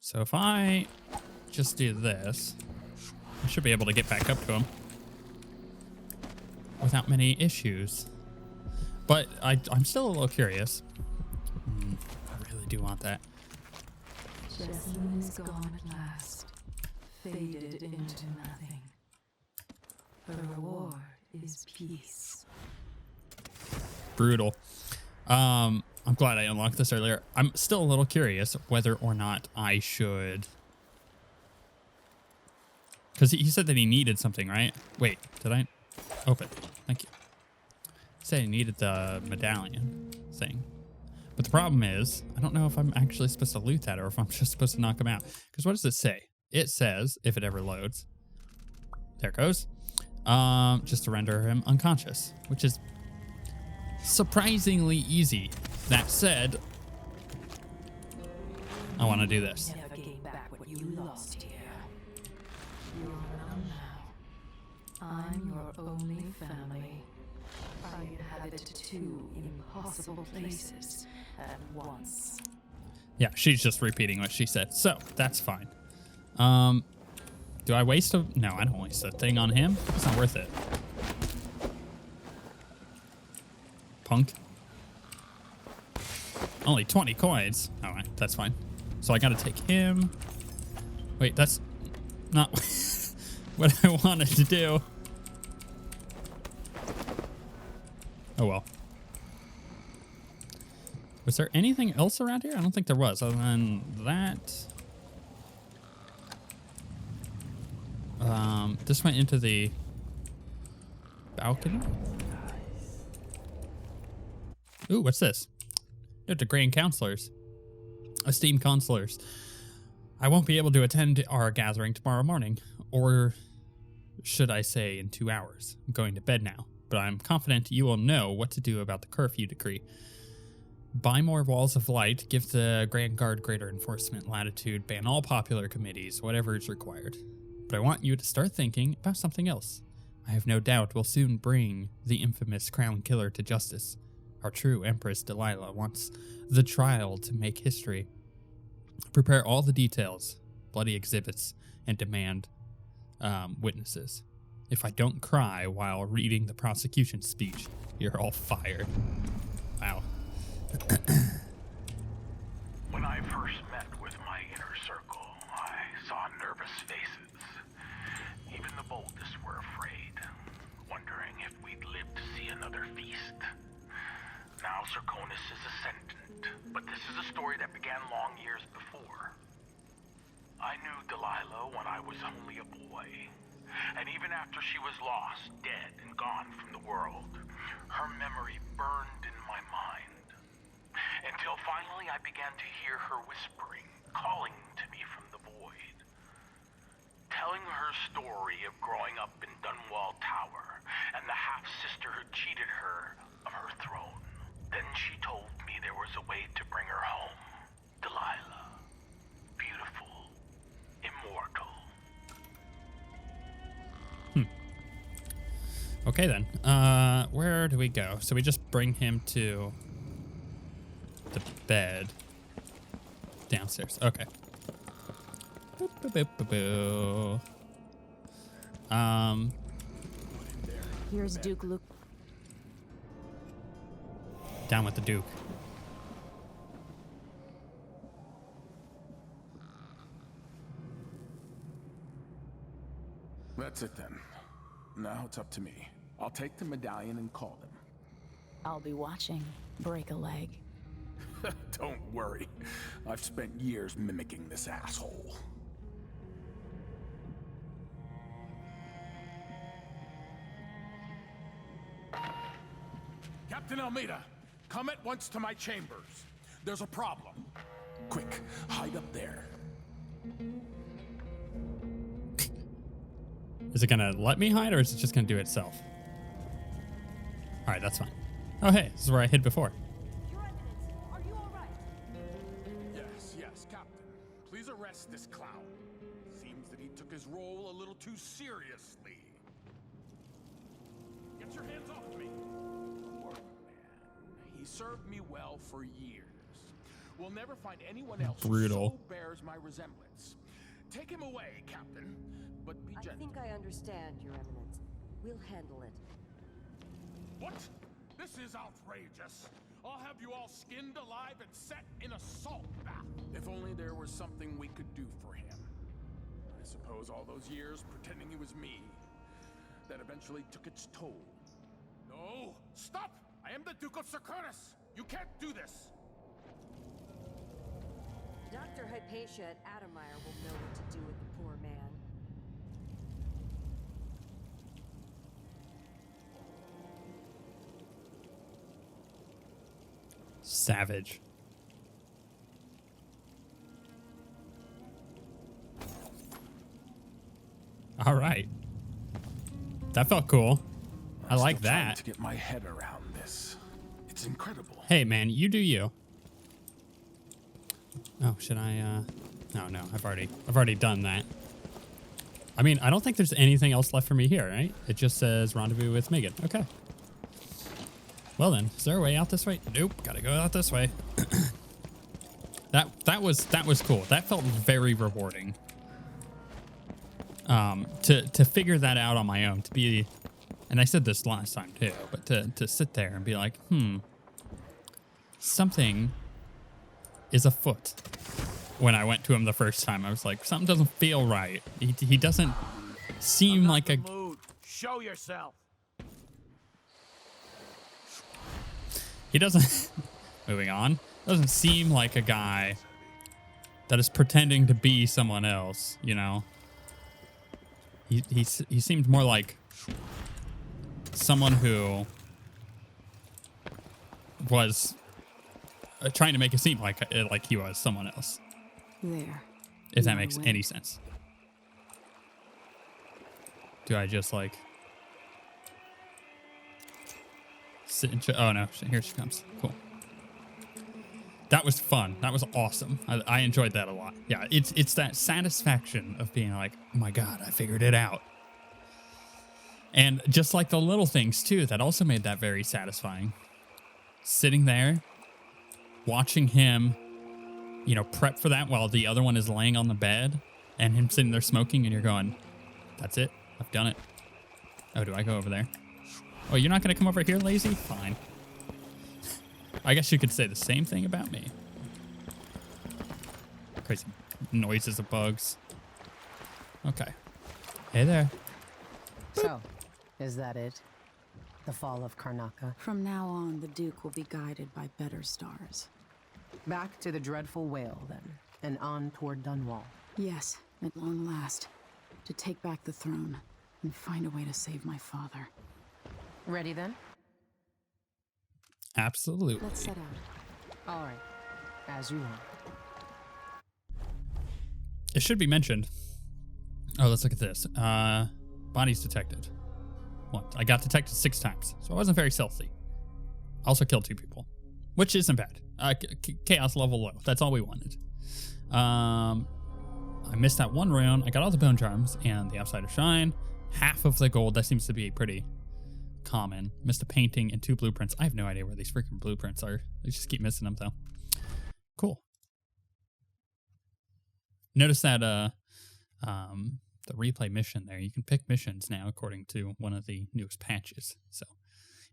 So if I just do this, I should be able to get back up to him without many issues. But I'm still a little curious. I really do want that. Jessamine is gone at last, faded into nothing. The reward is peace. Brutal. I'm glad I unlocked this earlier. I'm still a little curious whether or not I should... Because he said that he needed something, right? Wait, did I open? Thank you. He said he needed the medallion thing. But the problem is, I don't know if I'm actually supposed to loot that or if I'm just supposed to knock him out. Because what does it say? It says, if it ever loads, there it goes, just to render him unconscious, which is surprisingly easy. That said, I want to do this. Never gain back what you lost here. You're none now. I'm your only family. I inhabit two impossible places at once. Yeah, she's just repeating what she said, so that's fine. Do I waste a... No, I don't waste a thing on him. It's not worth it. Punk. Only 20 coins. All right, that's fine. So I gotta take him. Wait, that's not what I wanted to do. Oh well. Was there anything else around here? I don't think there was, other than that. This went into the balcony. Ooh, what's this? They're the Grand Counselors. Esteemed counselors. I won't be able to attend our gathering tomorrow morning, or should I say in 2 hours. I'm going to bed now, but I'm confident you will know what to do about the curfew decree. Buy more walls of light, give the Grand Guard greater enforcement latitude, ban all popular committees, whatever is required. But I want you to start thinking about something else. I have no doubt we'll soon bring the infamous Crown Killer to justice. Our true Empress Delilah wants the trial to make history. Prepare all the details, bloody exhibits, and demand witnesses. If I don't cry while reading the prosecution speech, you're all fired. Wow. When I first met with my inner circle, I saw nervous faces. Even the boldest were afraid, wondering if we'd live to see another feast. Now Serkonis is ascendant, but this is a story that began long years before. I knew Delilah when I was only a boy, and even after she was lost, dead, and gone from the world, her memory burned in my mind. Until finally I began to hear her whispering, calling to me from the void. Telling her story of growing up in Dunwall Tower and the half-sister who cheated her of her throne. Then she told me there was a way to bring her home. Delilah. Beautiful. Immortal. Okay then. Where do we go? So we just bring him to the bed downstairs. Okay. Boop, boop, boop, boop, boop. Here's Duke Luke. Down with the Duke. That's it then. Now it's up to me. I'll take the medallion and call them. I'll be watching. Break a leg. Don't worry. I've spent years mimicking this asshole. Captain Almeida, come at once to my chambers. There's a problem. Quick, hide up there. Is it gonna let me hide or is it just gonna do it itself? All right, that's fine. Oh, hey, this is where I hid before. Your Eminence, are you all right? Yes, Captain. Please Please arrest this clown. Seems that he took his role a little too seriously. Get your hands off me! Poor man. He served me well for years. We'll never find anyone else Brutal. who so bears my resemblance. Take him away, Captain, but be I gentle. think I understand, Your Eminence. We'll handle it. What? This is outrageous. I'll have you all skinned alive and set in a salt bath. If only there was something we could do for him. I suppose all those years pretending he was me, that eventually took its toll. No! Stop! I am the Duke of Securus! You can't do this! Dr. Hypatia at Adamire will know what to do with the poor man. Savage. All right. That felt cool. I like still trying that. to get my head around this. It's incredible. Hey, man, you do you. Oh, should I? No, I've already done that. I mean, I don't think there's anything else left for me here, right? It just says rendezvous with Megan. Okay. Well then, is there a way out this way? Nope, gotta go out this way. that was cool. That felt very rewarding. To figure that out on my own, to be, and I said this last time too, but to sit there and be like, something is afoot. When I went to him the first time, I was like, something doesn't feel right. He doesn't seem like a. Mood. Show yourself. He doesn't. Moving on. Doesn't seem like a guy that is pretending to be someone else. You know. He seemed more like someone who was trying to make it seem like he was someone else. There. If that You're makes awake. any sense. Do I just like sit and oh no, here she comes. Cool. That was fun. That was awesome. I enjoyed that a lot. Yeah, it's that satisfaction of being like, oh my God, I figured it out. And just like the little things too, that also made that very satisfying. Sitting there, watching him, you know, prep for that while the other one is laying on the bed and him sitting there smoking and you're going, that's it. I've done it. Oh, do I go over there? Oh, you're not going to come over here, lazy? Fine. I guess you could say the same thing about me. Crazy noises of bugs. Okay. Hey there. So, is that it? The fall of Karnaca? From now on, the Duke will be guided by better stars. Back to the dreadful whale, then, and on toward Dunwall. Yes, at long last. To take back the throne and find a way to save my father. Ready, then? Absolutely. Let's set out. All right. As you want. It should be mentioned. Oh, let's look at this. Bodies detected. What? I got detected 6 times, so I wasn't very stealthy. I also killed 2 people, which isn't bad. Chaos level low. That's all we wanted. I missed that 1 round. I got all the bone charms and the outsider shine. Half of the gold. That seems to be pretty common. Missed a painting and 2 blueprints. I have no idea where these freaking blueprints are. They just keep missing them though. Cool. Notice that the replay mission there. You can pick missions now according to one of the newest patches. So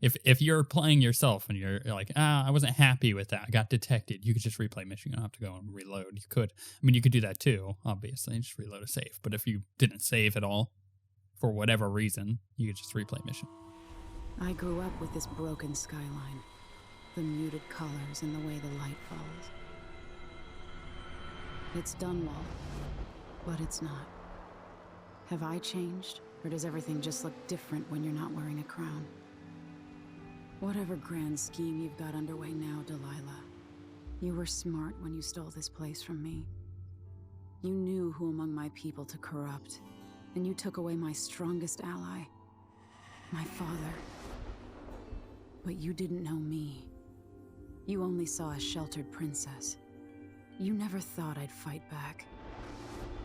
if you're playing yourself and you're like, I wasn't happy with that, I got detected, you could just replay mission. You don't have to go and reload. You could. I mean, you could do that too, obviously, and just reload a save. But if you didn't save at all, for whatever reason, you could just replay mission. I grew up with this broken skyline, the muted colors and the way the light falls. It's Dunwall, but it's not. Have I changed, or does everything just look different when you're not wearing a crown? Whatever grand scheme you've got underway now, Delilah, you were smart when you stole this place from me. You knew who among my people to corrupt, and you took away my strongest ally, my father. But you didn't know me. You only saw a sheltered princess. You never thought I'd fight back.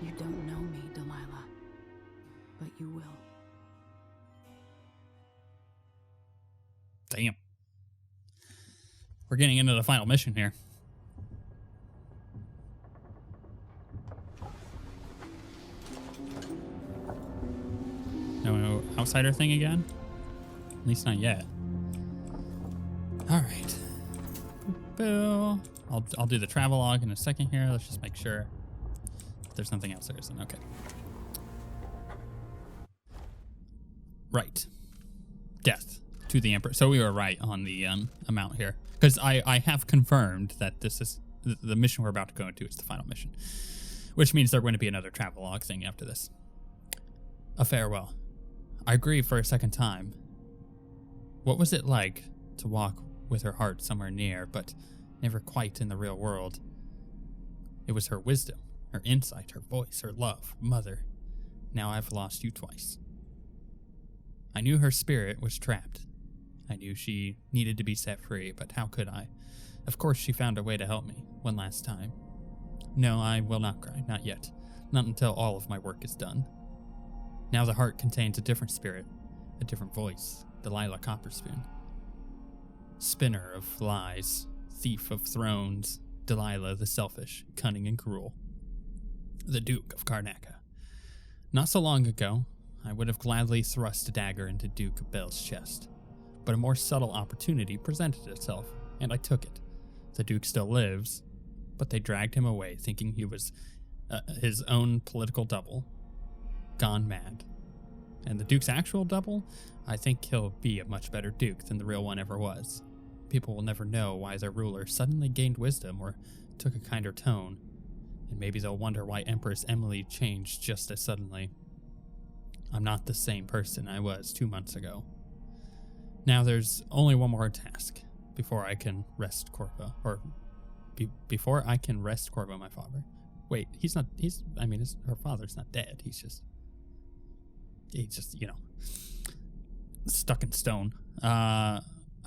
You don't know me, Delilah, but you will. Damn. We're getting into the final mission here. No outsider thing again? At least not yet. All right. Bill. I'll do the travelogue in a second here. Let's just make sure there's nothing else there isn't. Okay. Right. Death to the Emperor. So we were right on the amount here. Because I have confirmed that this is the mission we're about to go into is the final mission. Which means there's going to be another travelogue thing after this. A farewell. I grieve for a second time. What was it like to walk with her heart somewhere near, but never quite in the real world? It was her wisdom, her insight, her voice, her love, mother. Now I've lost you twice. I knew her spirit was trapped. I knew she needed to be set free, but how could I? Of course she found a way to help me, one last time. No, I will not cry, not yet. Not until all of my work is done. Now the heart contains a different spirit, a different voice, Delilah Copperspoon. Spinner of lies, thief of thrones, Delilah the selfish, cunning and cruel. The Duke of Karnaca. Not so long ago, I would have gladly thrust a dagger into Duke Bell's chest, but a more subtle opportunity presented itself, and I took it. The Duke still lives, but they dragged him away thinking he was his own political double. Gone mad. And the Duke's actual double? I think he'll be a much better Duke than the real one ever was. People will never know why their ruler suddenly gained wisdom or took a kinder tone, and maybe they'll wonder why Empress Emily changed just as suddenly. I'm not the same person I was 2 months ago. Now there's only one more task before I can rest Corvo, before I can rest Corvo, my father. Wait, her father's not dead. He's just, stuck in stone. I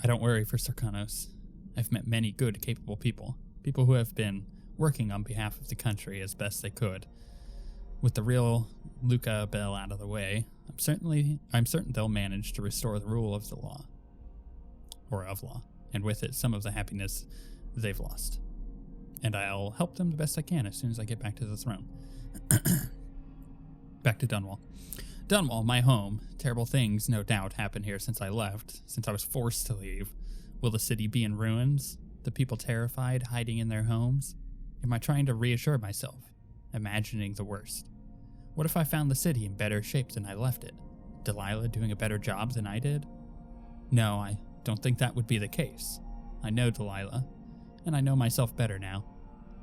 don't worry for Sarkanos. I've met many good, capable people who have been working on behalf of the country as best they could. With the real Luca Bell out of the way, I'm certain they'll manage to restore the rule of the law, or of law, and with it some of the happiness they've lost. And I'll help them the best I can as soon as I get back to the throne. Back to Dunwall. Dunwall, my home. Terrible things, no doubt, happened here since I left, since I was forced to leave. Will the city be in ruins? The people terrified, hiding in their homes? Am I trying to reassure myself, imagining the worst? What if I found the city in better shape than I left it? Delilah doing a better job than I did? No, I don't think that would be the case. I know Delilah, and I know myself better now.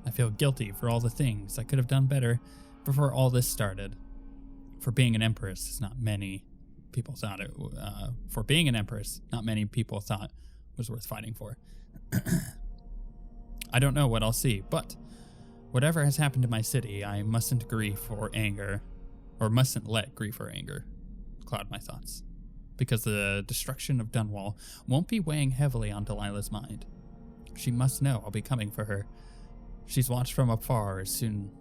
I feel guilty for all the things I could have done better before all this started. For being an empress, not many people thought was worth fighting for. I don't know what I'll see, but whatever has happened to my city, I mustn't let grief or anger cloud my thoughts, because the destruction of Dunwall won't be weighing heavily on Delilah's mind. She must know I'll be coming for her. She's watched from afar as soon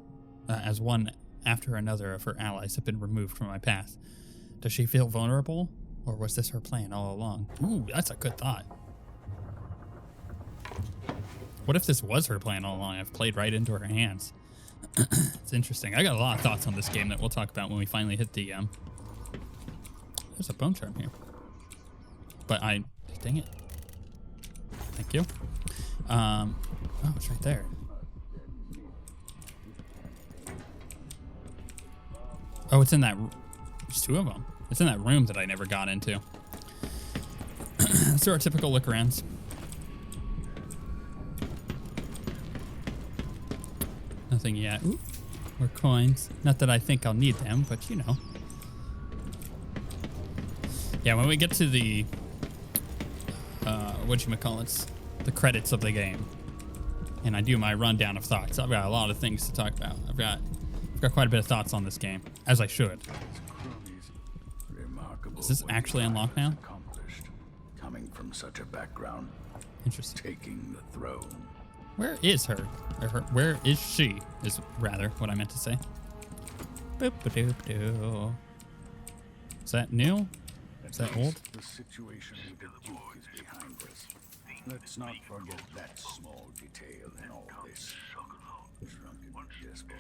as one after another of her allies have been removed from my path. Does she feel vulnerable, or was this her plan all along? Ooh, that's a good thought. What if this was her plan all along? I've played right into her hands. It's interesting. I got a lot of thoughts on this game that we'll talk about when we finally hit the... There's a bone charm here. But dang it. Thank you. Oh, it's right there. Oh, it's in that... There's two of them. It's in that room that I never got into. Let's do our typical look-arounds. Nothing yet. Ooh, more coins. Not that I think I'll need them, but you know. Yeah, when we get to the... whatchamacallits? The credits of the game. And I do my rundown of thoughts. I've got a lot of things to talk about. I've got quite a bit of thoughts on this game, as I should. Is this actually unlocked now? Coming from such a background. Interesting. Taking the throne. Where is her? Where is she? Is rather what I meant to say. Boop-a-doop-doo. Is that new? Is that old? The situation with the Duke is behind us. Let's not forget that small detail in all this. Drunken despot.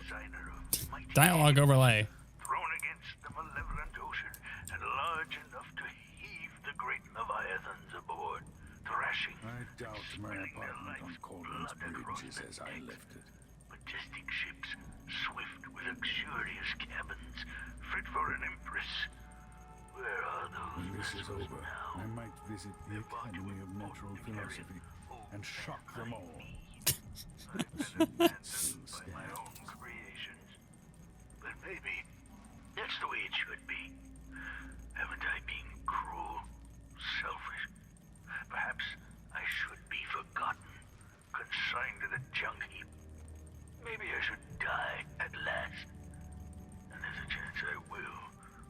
Dialogue overlay. Thrown against the malevolent ocean and large enough to heave the great leviathans aboard, thrashing. I doubt my spilling their apartment on life's Corvo's blood across bridge is their as I decks. left it. Majestic ships, swift with luxurious cabins, fit for an empress. Where are those When this is vessels over, now? I might visit the Academy of Natural Philosophy and shock them all. I've been abandoned by my own creations. But maybe that's the way it should be. Haven't I been cruel, selfish? Perhaps I should be forgotten, consigned to the junk heap. Maybe I should die at last. And there's a chance I will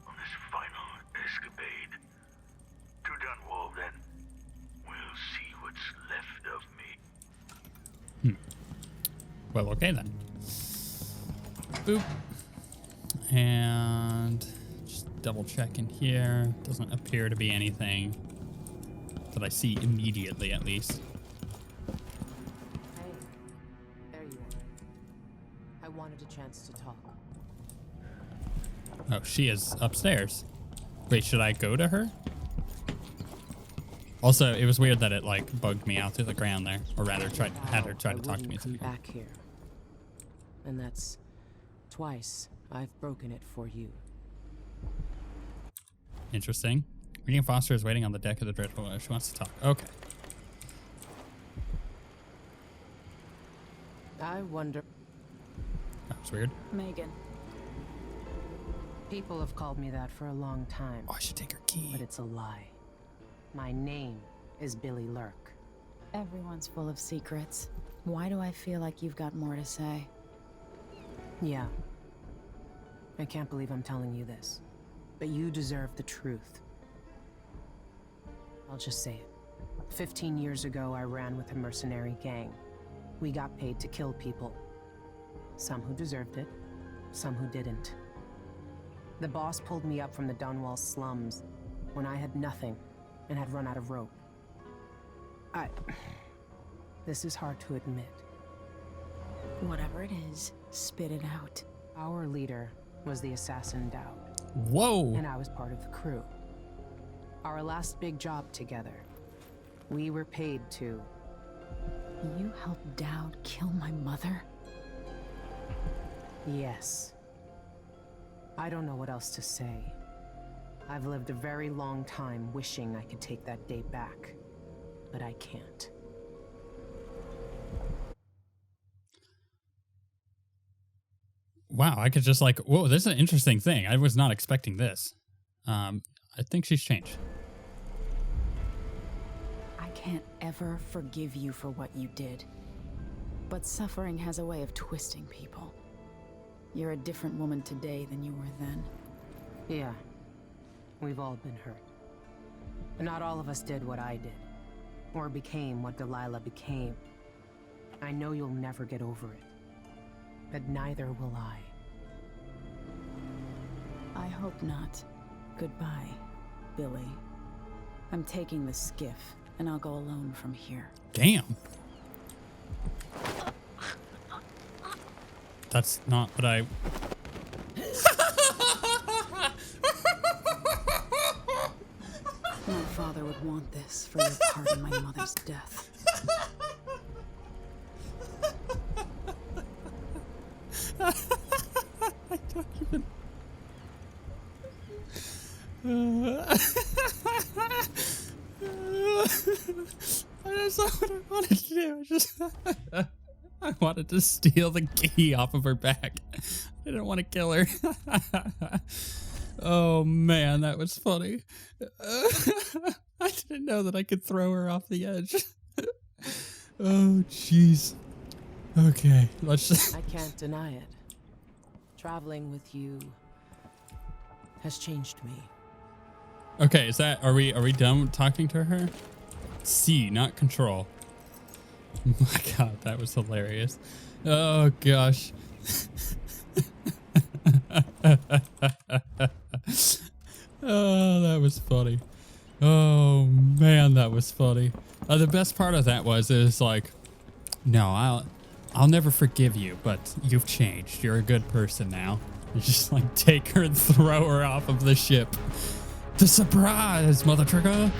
on this final escapade. To Dunwall, then. We'll see what's left of me. Well, okay then. Boop. And just double check in here. Doesn't appear to be anything that I see immediately, at least. Hey, there you are. I wanted a chance to talk. Oh, she is upstairs. Wait, should I go to her? Also, it was weird that it like bugged me out through the ground there, or rather, had her try to talk to me through Come the ground. back here, and that's twice I've broken it for you. Interesting. Reading Foster is waiting on the deck of the Dreadful. She wants to talk. Okay. I wonder. That was weird. Megan. People have called me that for a long time, Oh, I should take her key. but it's a lie. My name is Billy Lurk. Everyone's full of secrets. Why do I feel like you've got more to say? Yeah. I can't believe I'm telling you this, but you deserve the truth. I'll just say it. 15 years ago, I ran with a mercenary gang. We got paid to kill people. Some who deserved it, some who didn't. The boss pulled me up from the Dunwall slums when I had nothing and had run out of rope. This is hard to admit. Whatever it is, spit it out. Our leader was the assassin Dowd, Whoa. and I was part of the crew. Our last big job together, we were paid to... You helped Dowd kill my mother? Yes. I don't know what else to say. I've lived a very long time wishing I could take that day back, but I can't. Wow, I could just like, whoa, this is an interesting thing. I was not expecting this. I think she's changed. I can't ever forgive you for what you did. But suffering has a way of twisting people. You're a different woman today than you were then. Yeah. We've all been hurt. But not all of us did what I did. Or became what Delilah became. I know you'll never get over it. But neither will I. I hope not. Goodbye, Billy. I'm taking the skiff, and I'll go alone from here. Damn. That's not what I... My father would want this for your part in my mother's death. I don't even... That's not what I wanted to do. I wanted to steal the key off of her back. I didn't want to kill her. Oh man, that was funny. I didn't know that I could throw her off the edge. Oh jeez. Okay, let's just... I can't deny it. Traveling with you has changed me. Okay, is that... Are we done talking to her? C, not control. Oh my god, that was hilarious. Oh gosh. funny. Oh man, that was funny. The best part of that was it was like, no, I'll never forgive you, but you've changed. You're a good person now. You just like take her and throw her off of the ship. The surprise, mother trucker.